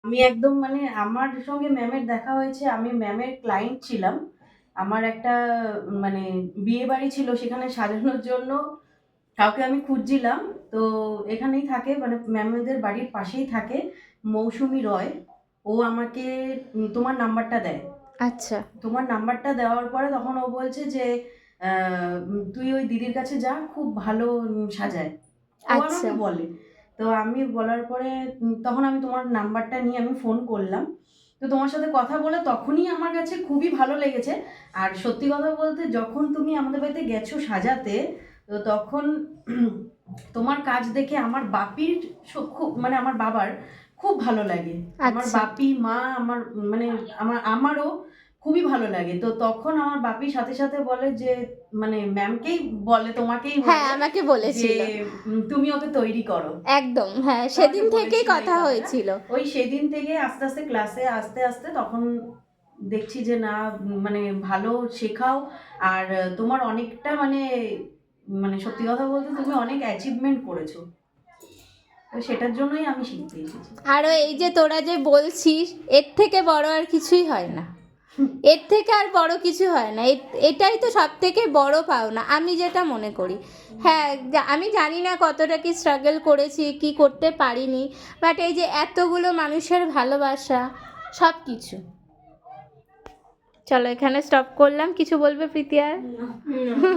আমি একদম মানে আমার সঙ্গে ম্যামের দেখা হয়েছে, আমি ম্যামের ক্লায়েন্ট ছিলাম। আমার একটা মানে বিয়ে বাড়ি ছিল, সেখানে সাজানোর জন্য কাউকে আমি খুঁজছিলাম। তো এখানেই থাকে, মানে ম্যামেদের বাড়ির পাশেই থাকে, মৌসুমী রয়। ও আমাকে তোমার নাম্বারটা দেয়। আচ্ছা তোমার নাম্বারটা দেওয়ার পরে তখন ও বলছে যে তুই ওই দিদির কাছে যা, খুব ভালো সাজায়, ও আচ্ছা আমাকে বলে। তো আমি বলার পরে তখন আমি তোমার নাম্বারটা নিয়ে আমি ফোন করলাম। তো তোমার সাথে কথা বলে তখনই আমার কাছে খুবই ভালো লেগেছে। আর সত্যি কথা বলতে, যখন তুমি আমাদের বাড়িতে গেছো সাজাতে, তো তখন তোমার কাজ দেখে আমার বাপির খুব, মানে আমার বাবার খুব ভালো লাগে। আমার আচ্ছা বাপি মা আমার, মানে আমারও খুবই ভালো লাগে। তো তখন আমার বাপির সাথে সাথে বলে যে, মানে ম্যামকেই বলে, তোমাকেই হ্যাঁ বলে আমাকে যে বলেছিল তুমি ওকে তৈরি করো। একদম, হ্যাঁ তোমাকে সেদিন থেকেই বলেছিল এই কথা কথাটা। হয়েছিল। ওই সেদিন থেকে আস্তে আস্তে ক্লাসে আস্তে আস্তে তখন দেখছি যে না, মানে ভালো শেখাও। আর তোমার অনেকটা মানে, মানে সত্যি কথা বলতে তুমি অনেক অ্যাচিভমেন্ট করেছো। তো সেটার জন্যই আমি শিখতে এসেছি। আরও এই যে তোরা যে বলছিস, এর থেকে বড় আর কিছুই হয় না, এর থেকে আর বড় কিছু হয় না। এটাই তো সব থেকে বড় পাওনা আমি যেটা মনে করি। হ্যাঁ আমি জানি না কতটা কি স্ট্রাগল করেছি, কি করতে পারিনি, বাট এই যে এতগুলো মানুষের ভালোবাসা, সব কিছু। চলো এখানে স্টপ করলাম। কিছু বলবে প্রীতি আর?